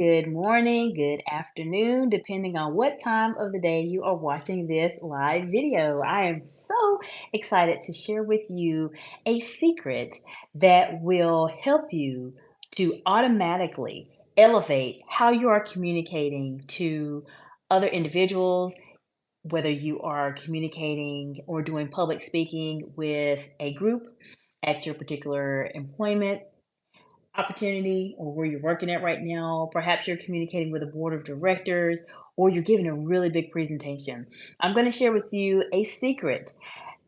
Good morning, good afternoon, depending on what time of the day you are watching this live video. I am so excited to share with you a secret that will help you to automatically elevate how you are communicating to other individuals, whether you are communicating or doing public speaking with a group at your particular employment opportunity or where you're working at right now. Perhaps you're communicating with a board of directors or you're giving a really big presentation. I'm going to share with you a secret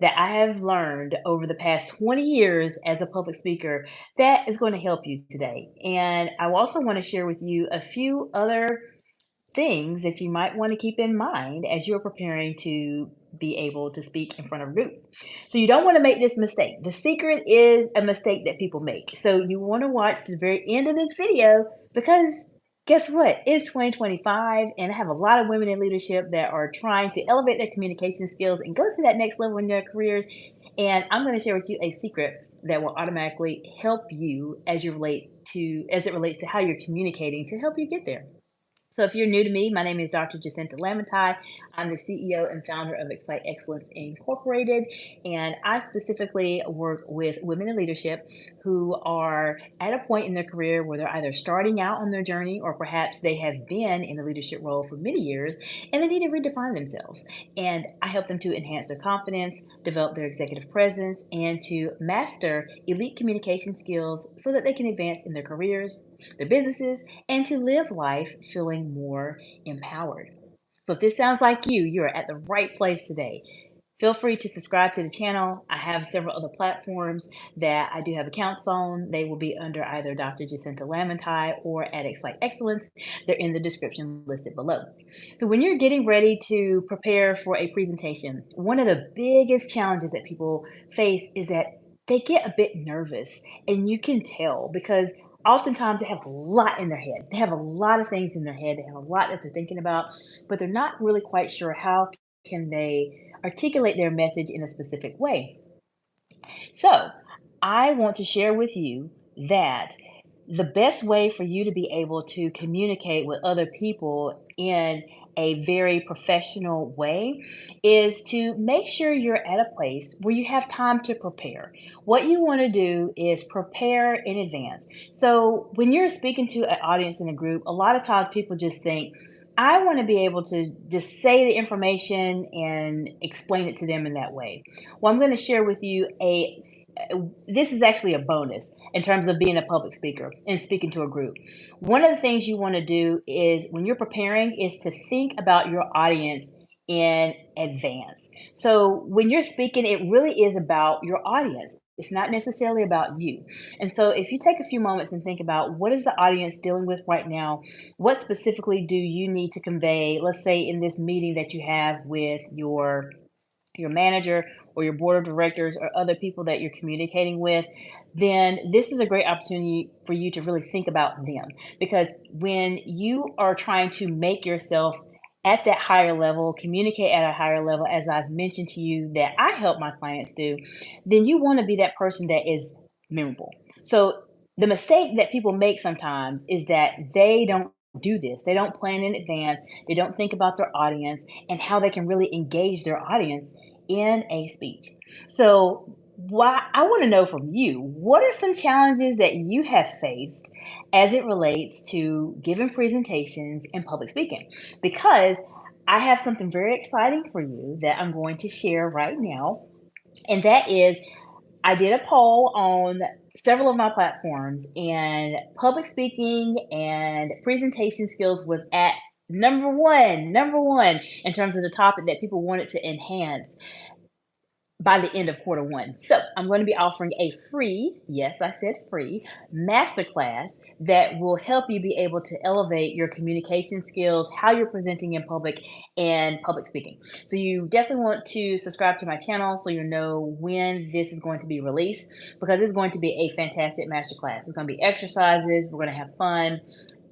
that I have learned over the past 20 years as a public speaker that is going to help you today. And I also want to share with you a few other things that you might want to keep in mind as you're preparing to be able to speak in front of a group. So you don't want to make this mistake. The secret is a mistake that people make. So you want to watch to the very end of this video because guess what? It's 2025 and I have a lot of women in leadership that are trying to elevate their communication skills and go to that next level in their careers. And I'm going to share with you a secret that will automatically help you as it relates to how you're communicating to help you get there. So, if you're new to me, my name is Dr. Jacinta Lamontai. I'm the CEO and founder of Excite Excellence Incorporated, and I specifically work with women in leadership who are at a point in their career where they're either starting out on their journey or perhaps they have been in a leadership role for many years and they need to redefine themselves. And I help them to enhance their confidence, develop their executive presence, and to master elite communication skills so that they can advance in their careers, their businesses, and to live life feeling more empowered. So if this sounds like you're at the right place today. Feel free to subscribe to the channel. I have several other platforms that I do have accounts on. They will be under either Dr. Jacinta Lamontai or at Excite Excellence. They're in the description listed below. So when you're getting ready to prepare for a presentation, one of the biggest challenges that people face is that they get a bit nervous, and you can tell because oftentimes they have a lot in their head. They have a lot of things in their head. They have a lot that they're thinking about, but they're not really quite sure how can they articulate their message in a specific way. So, I want to share with you that the best way for you to be able to communicate with other people in a very professional way is to make sure you're at a place where you have time to prepare. What you want to do is prepare in advance. So, when you're speaking to an audience in a group, a lot of times people just think, I want to be able to just say the information and explain it to them in that way. Well, I'm going to share with you this is actually a bonus in terms of being a public speaker and speaking to a group. One of the things you want to do is when you're preparing is to think about your audience in advance. So when you're speaking, it really is about your audience. It's not necessarily about you. And so if you take a few moments and think about what is the audience dealing with right now, what specifically do you need to convey, let's say in this meeting that you have with your manager or your board of directors or other people that you're communicating with, then this is a great opportunity for you to really think about them. Because when you are trying to make yourself at that higher level, communicate at a higher level, as I've mentioned to you that I help my clients do, then you want to be that person that is memorable. So the mistake that people make sometimes is that they don't do this. They don't plan in advance. They don't think about their audience and how they can really engage their audience in a speech. So, why I want to know from you, what are some challenges that you have faced as it relates to giving presentations and public speaking? Because I have something very exciting for you that I'm going to share right now, and that is I did a poll on several of my platforms, and public speaking and presentation skills was at number one in terms of the topic that people wanted to enhance by the end of quarter one. So I'm going to be offering a free, yes, I said free, masterclass that will help you be able to elevate your communication skills, how you're presenting in public, and public speaking. So you definitely want to subscribe to my channel so you know when this is going to be released because it's going to be a fantastic masterclass. It's going to be exercises, we're going to have fun.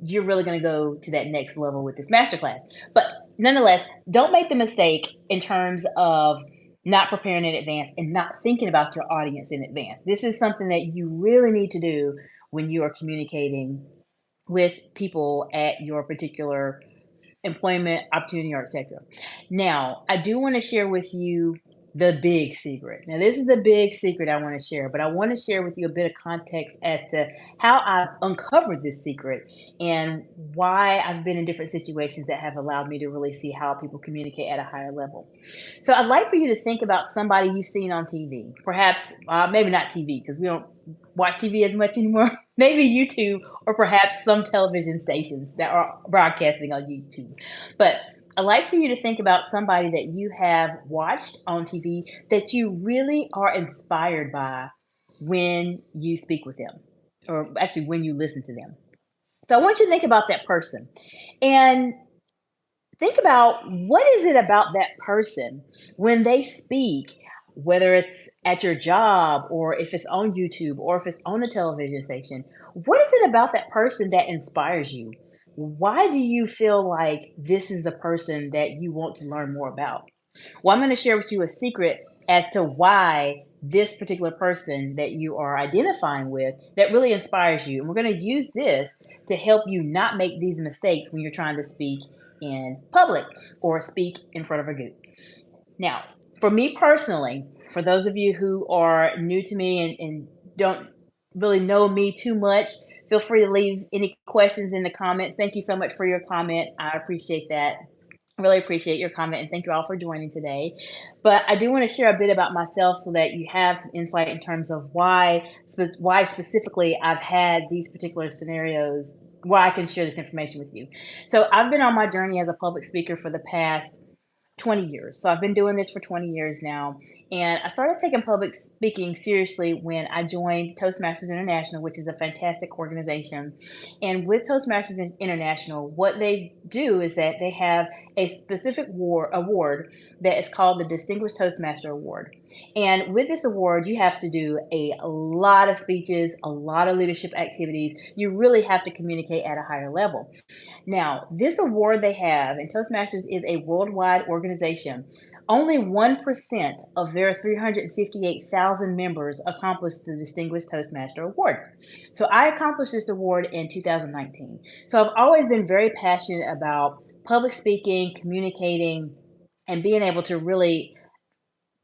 You're really going to go to that next level with this masterclass. But nonetheless, don't make the mistake in terms of not preparing in advance and not thinking about your audience in advance. This is something that you really need to do when you are communicating with people at your particular employment opportunity or etc. Now, I do want to share with you the big secret. Now, this is the big secret I want to share, but I want to share with you a bit of context as to how I've uncovered this secret and why I've been in different situations that have allowed me to really see how people communicate at a higher level. So, I'd like for you to think about somebody you've seen on TV, perhaps, maybe not TV because we don't watch TV as much anymore, maybe YouTube or perhaps some television stations that are broadcasting on YouTube. But I'd like for you to think about somebody that you have watched on TV that you really are inspired by when you speak with them, or actually when you listen to them. So I want you to think about that person and think about what is it about that person when they speak, whether it's at your job or if it's on YouTube or if it's on a television station. What is it about that person that inspires you? Why do you feel like this is a person that you want to learn more about? Well, I'm going to share with you a secret as to why this particular person that you are identifying with that really inspires you. And we're going to use this to help you not make these mistakes when you're trying to speak in public or speak in front of a group. Now, for me personally, for those of you who are new to me and don't really know me too much, feel free to leave any questions in the comments. Thank you so much for your comment. I appreciate that. Really appreciate your comment and thank you all for joining today. But I do want to share a bit about myself so that you have some insight in terms of why specifically I've had these particular scenarios, why I can share this information with you. So I've been on my journey as a public speaker for the past 20 years. So I've been doing this for 20 years now. And I started taking public speaking seriously when I joined Toastmasters International, which is a fantastic organization. And with Toastmasters International, what they do is that they have a specific award that is called the Distinguished Toastmaster Award. And with this award, you have to do a lot of speeches, a lot of leadership activities. You really have to communicate at a higher level. Now, this award they have, and Toastmasters is a worldwide organization. Only 1% of their 358,000 members accomplished the Distinguished Toastmaster Award. So I accomplished this award in 2019. So I've always been very passionate about public speaking, communicating, and being able to really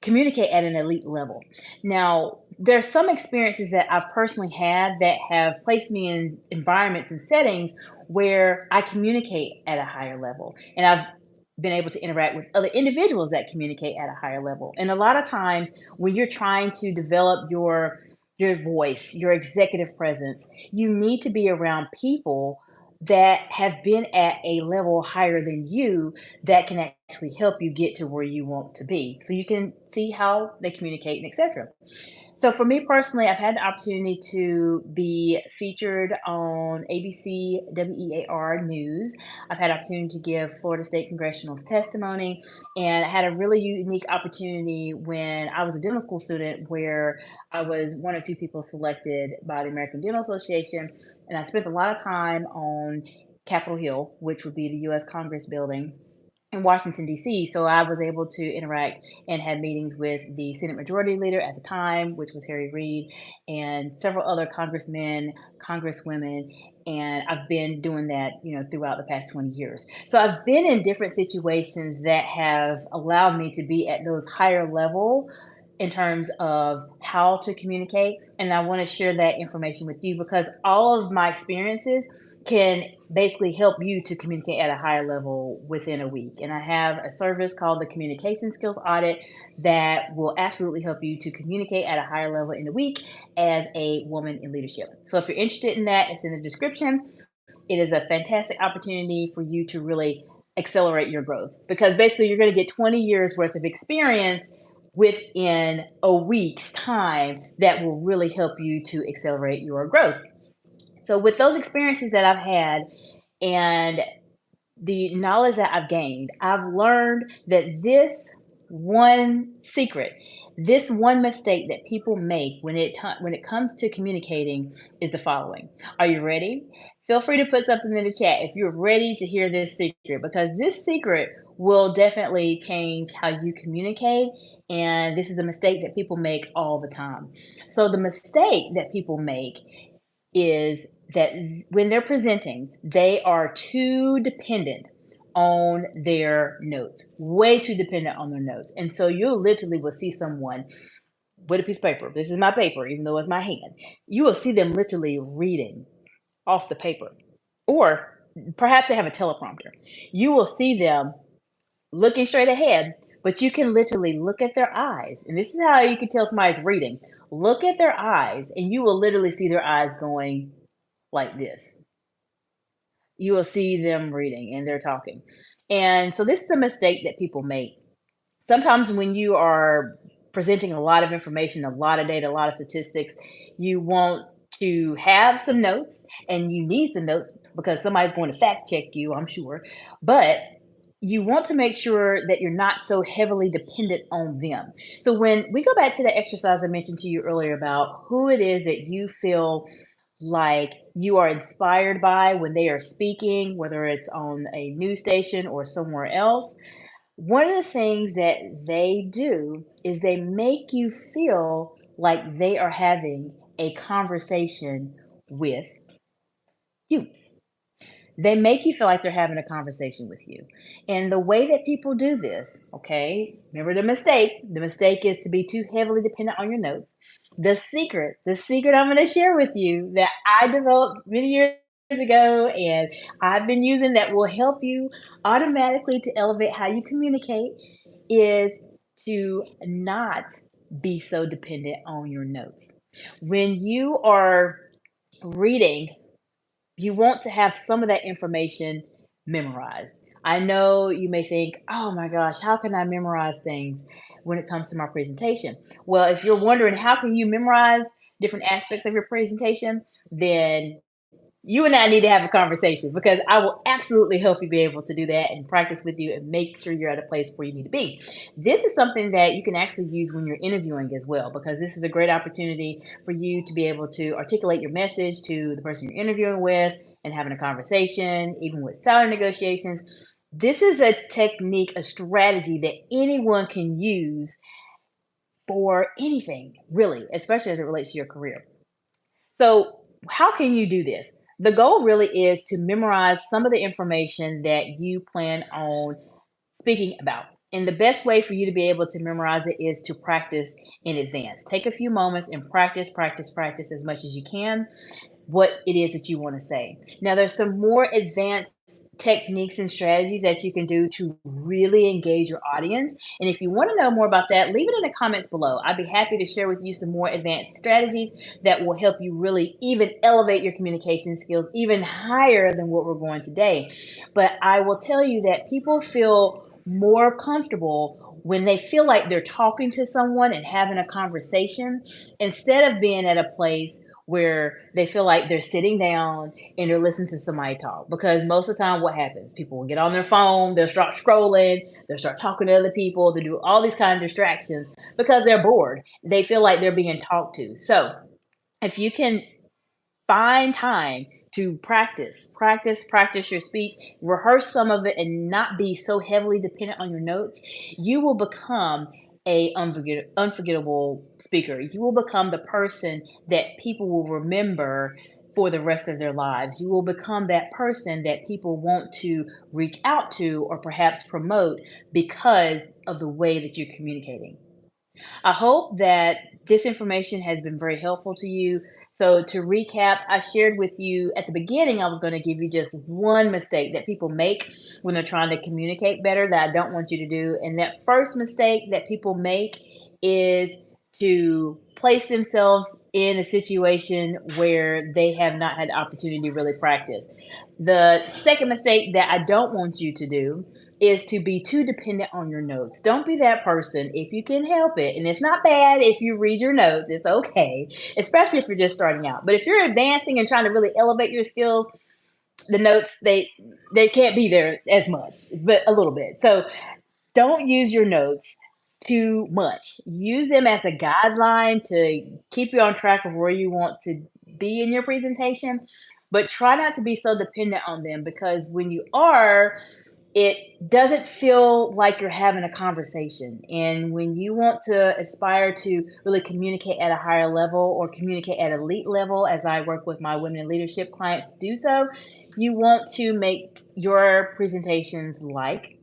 communicate at an elite level. Now, there's some experiences that I've personally had that have placed me in environments and settings where I communicate at a higher level. And I've been able to interact with other individuals that communicate at a higher level. And a lot of times when you're trying to develop your voice, your executive presence, you need to be around people that have been at a level higher than you that can actually help you get to where you want to be so you can see how they communicate and etc. So for me personally, I've had the opportunity to be featured on ABC WEAR News. I've had opportunity to give Florida State Congressional's testimony, and I had a really unique opportunity when I was a dental school student where I was one of two people selected by the American Dental Association, and I spent a lot of time on Capitol Hill, which would be the U.S. Congress building in Washington, D.C. So I was able to interact and had meetings with the Senate Majority Leader at the time, which was Harry Reid, and several other congressmen, congresswomen, and I've been doing that, throughout the past 20 years. So I've been in different situations that have allowed me to be at those higher level in terms of how to communicate, and I want to share that information with you because all of my experiences can basically help you to communicate at a higher level within a week. And I have a service called the Communication Skills Audit that will absolutely help you to communicate at a higher level in a week as a woman in leadership. So if you're interested in that, it's in the description. It is a fantastic opportunity for you to really accelerate your growth because basically you're going to get 20 years worth of experience within a week's time that will really help you to accelerate your growth. So with those experiences that I've had and the knowledge that I've gained, I've learned that this one secret, this one mistake that people make when it comes to communicating is the following. Are you ready? Feel free to put something in the chat if you're ready to hear this secret because this secret will definitely change how you communicate and this is a mistake that people make all the time. So the mistake that people make is that when they're presenting, they are too dependent on their notes, way too dependent on their notes. And so you literally will see someone with a piece of paper. This is my paper, even though it's my hand. You will see them literally reading off the paper. Or perhaps they have a teleprompter. You will see them looking straight ahead, but you can literally look at their eyes. And this is how you can tell somebody's reading. Look at their eyes, and you will literally see their eyes going like this. You will see them reading and they're talking. And so this is a mistake that people make. Sometimes when you are presenting a lot of information, a lot of data, a lot of statistics, you want to have some notes and you need some notes because somebody's going to fact check you, I'm sure. But you want to make sure that you're not so heavily dependent on them. So when we go back to the exercise I mentioned to you earlier about who it is that you feel like you are inspired by when they are speaking, whether it's on a news station or somewhere else, one of the things that they do is they make you feel like they are having a conversation with you. They make you feel like they're having a conversation with you. And the way that people do this, okay, remember the mistake. The mistake is to be too heavily dependent on your notes. The secret I'm going to share with you that I developed many years ago and I've been using that will help you automatically to elevate how you communicate is to not be so dependent on your notes. When you are reading, you want to have some of that information memorized. I know you may think, oh my gosh, how can I memorize things when it comes to my presentation? Well, if you're wondering how can you memorize different aspects of your presentation, then you and I need to have a conversation because I will absolutely help you be able to do that and practice with you and make sure you're at a place where you need to be. This is something that you can actually use when you're interviewing as well, because this is a great opportunity for you to be able to articulate your message to the person you're interviewing with and having a conversation, even with salary negotiations. This is a technique, a strategy that anyone can use for anything, really, especially as it relates to your career. So, how can you do this? The goal really is to memorize some of the information that you plan on speaking about. And the best way for you to be able to memorize it is to practice in advance. Take a few moments and practice, practice, practice as much as you can what it is that you want to say. Now, there's some more advanced techniques and strategies that you can do to really engage your audience. And if you want to know more about that, leave it in the comments below. I'd be happy to share with you some more advanced strategies that will help you really even elevate your communication skills even higher than what we're going today. But I will tell you that people feel more comfortable when they feel like they're talking to someone and having a conversation instead of being at a place where they feel like they're sitting down and they're listening to somebody talk. Because most of the time, what happens? People will get on their phone, they'll start scrolling, they'll start talking to other people, they do all these kind of distractions because they're bored. They feel like they're being talked to. So if you can find time to practice your speech, rehearse some of it, and not be so heavily dependent on your notes, you will become a unforgettable speaker. You will become the person that people will remember for the rest of their lives. You will become that person that people want to reach out to or perhaps promote because of the way that you're communicating. I hope that this information has been very helpful to you. So, to recap, I shared with you at the beginning, I was going to give you just one mistake that people make when they're trying to communicate better that I don't want you to do. And that first mistake that people make is to place themselves in a situation where they have not had the opportunity to really practice. The second mistake that I don't want you to do is to be too dependent on your notes. Don't be that person if you can help it. And it's not bad if you read your notes, it's okay, especially if you're just starting out. But if you're advancing and trying to really elevate your skills, the notes they can't be there as much, but a little bit. So don't use your notes too much. Use them as a guideline to keep you on track of where you want to be in your presentation, but try not to be so dependent on them because when you are, it doesn't feel like you're having a conversation. And when you want to aspire to really communicate at a higher level or communicate at elite level, as I work with my women in leadership clients to do so, you want to make your presentations like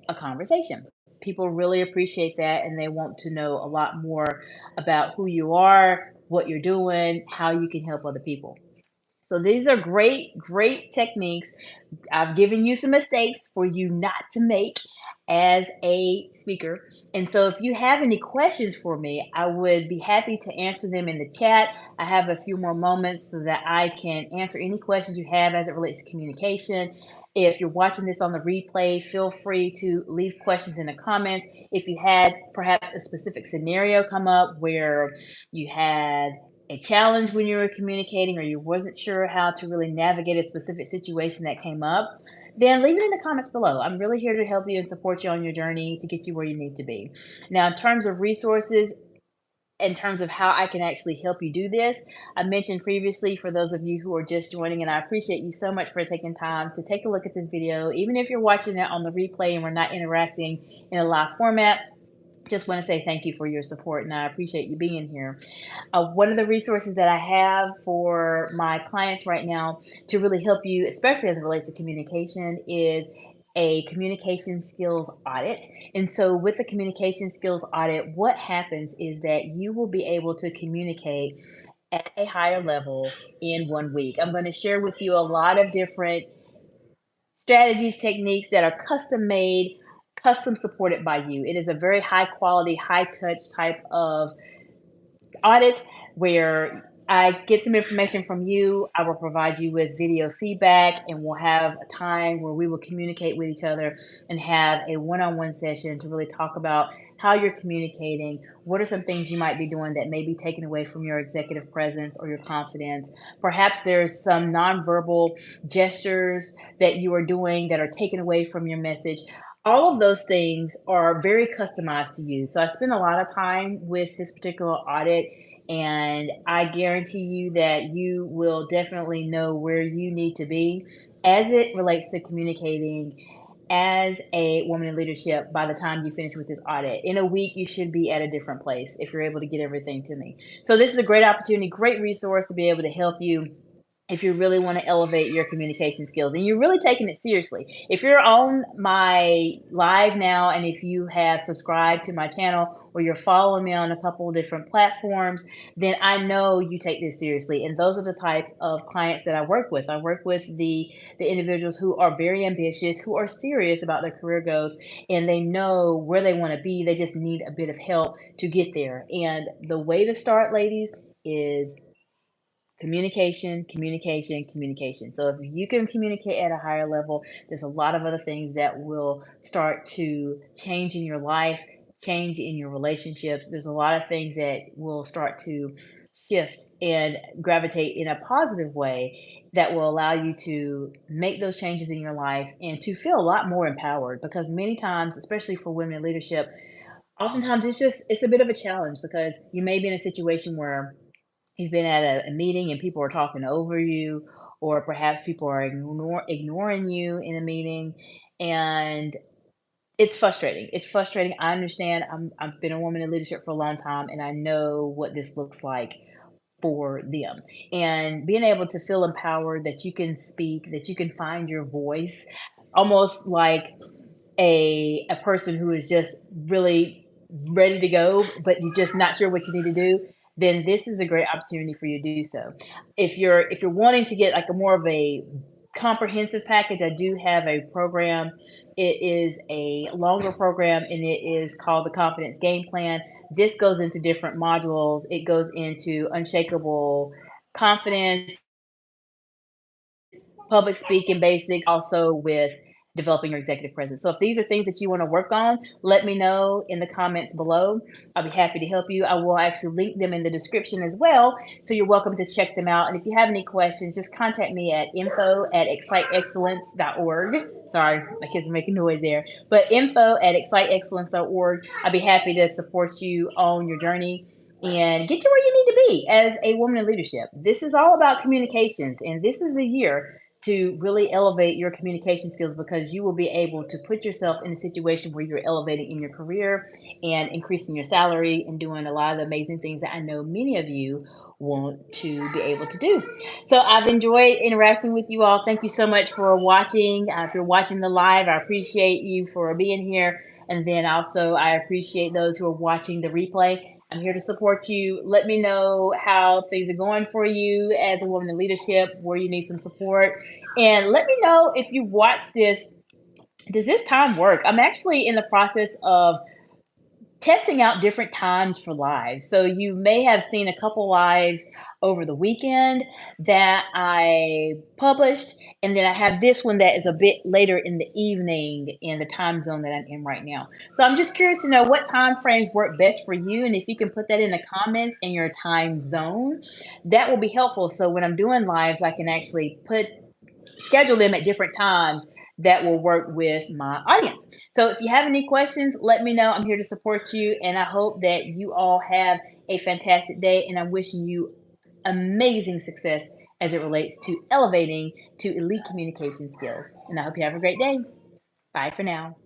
a conversation. People really appreciate that and they want to know a lot more about who you are, what you're doing, how you can help other people. So these are great, great techniques. I've given you some mistakes for you not to make as a speaker. And so if you have any questions for me, I would be happy to answer them in the chat. I have a few more moments so that I can answer any questions you have as it relates to communication. If you're watching this on the replay, feel free to leave questions in the comments. If you had perhaps a specific scenario come up where you had a challenge when you were communicating or you wasn't sure how to really navigate a specific situation that came up, then leave it in the comments below. I'm really here to help you and support you on your journey to get you where you need to be. Now, in terms of resources, in terms of how I can actually help you do this, I mentioned previously for those of you who are just joining, and I appreciate you so much for taking time to take a look at this video. Even if you're watching it on the replay and we're not interacting in a live format, just want to say thank you for your support and I appreciate you being here. One of the resources that I have for my clients right now to really help you, especially as it relates to communication, is a communication skills audit. And so, with the communication skills audit, what happens is that you will be able to communicate at a higher level in 1 week. I'm going to share with you a lot of different strategies, techniques that are custom made, custom supported by you. It is a very high quality, high touch type of audit where I get some information from you. I will provide you with video feedback, and we'll have a time where we will communicate with each other and have a one on one session to really talk about how you're communicating. What are some things you might be doing that may be taken away from your executive presence or your confidence? Perhaps there's some nonverbal gestures that you are doing that are taken away from your message. All of those things are very customized to you. So I spend a lot of time with this particular audit, and I guarantee you that you will definitely know where you need to be as it relates to communicating as a woman in leadership by the time you finish with this audit. In a week, you should be at a different place if you're able to get everything to me. So this is a great opportunity, great resource to be able to help you if you really want to elevate your communication skills and you're really taking it seriously. If you're on my live now and if you have subscribed to my channel or you're following me on a couple of different platforms, then I know you take this seriously. And those are the type of clients that I work with. I work with the individuals who are very ambitious, who are serious about their career growth, and they know where they want to be. They just need a bit of help to get there. And the way to start, ladies, is communication, communication, communication. So if you can communicate at a higher level, there's a lot of other things that will start to change in your life, change in your relationships. There's a lot of things that will start to shift and gravitate in a positive way that will allow you to make those changes in your life and to feel a lot more empowered because many times, especially for women in leadership, oftentimes it's a bit of a challenge because you may be in a situation where you've been at a meeting and people are talking over you, or perhaps people are ignoring you in a meeting, and it's frustrating. It's frustrating. I understand. I've been a woman in leadership for a long time, and I know what this looks like for them. And being able to feel empowered that you can speak, that you can find your voice, almost like a person who is just really ready to go, but you're just not sure what you need to do, then this is a great opportunity for you to do so. If you're wanting to get like a more of a comprehensive package, I do have a program. It is a longer program and it is called the Confidence Game Plan. This goes into different modules. It goes into unshakable confidence, public speaking basics, also with developing your executive presence. So if these are things that you want to work on, let me know in the comments below. I'll be happy to help you. I will actually link them in the description as well. So you're welcome to check them out. And if you have any questions, just contact me at info@exciteexcellence.org. Sorry, my kids are making noise there. But info@exciteexcellence.org. I'll be happy to support you on your journey and get you where you need to be as a woman in leadership. This is all about communications, and this is the year. to really elevate your communication skills, because you will be able to put yourself in a situation where you're elevating in your career and increasing your salary and doing a lot of the amazing things that I know many of you want to be able to do. So I've enjoyed interacting with you all. Thank you so much for watching. If you're watching the live, I appreciate you for being here. And then also, I appreciate those who are watching the replay. I'm here to support you. Let me know how things are going for you as a woman in leadership, where you need some support. And let me know if you watch this. Does this time work? I'm actually in the process of testing out different times for lives. So you may have seen a couple lives over the weekend that I published, and then I have this one that is a bit later in the evening in the time zone that I'm in right now. So I'm just curious to know what time frames work best for you, and if you can put that in the comments in your time zone, that will be helpful. So when I'm doing lives, I can actually schedule them at different times that will work with my audience. So if you have any questions, let me know. I'm here to support you, and I hope that you all have a fantastic day, and I'm wishing you amazing success as it relates to elevating to elite communication skills. And I hope you have a great day. Bye for now.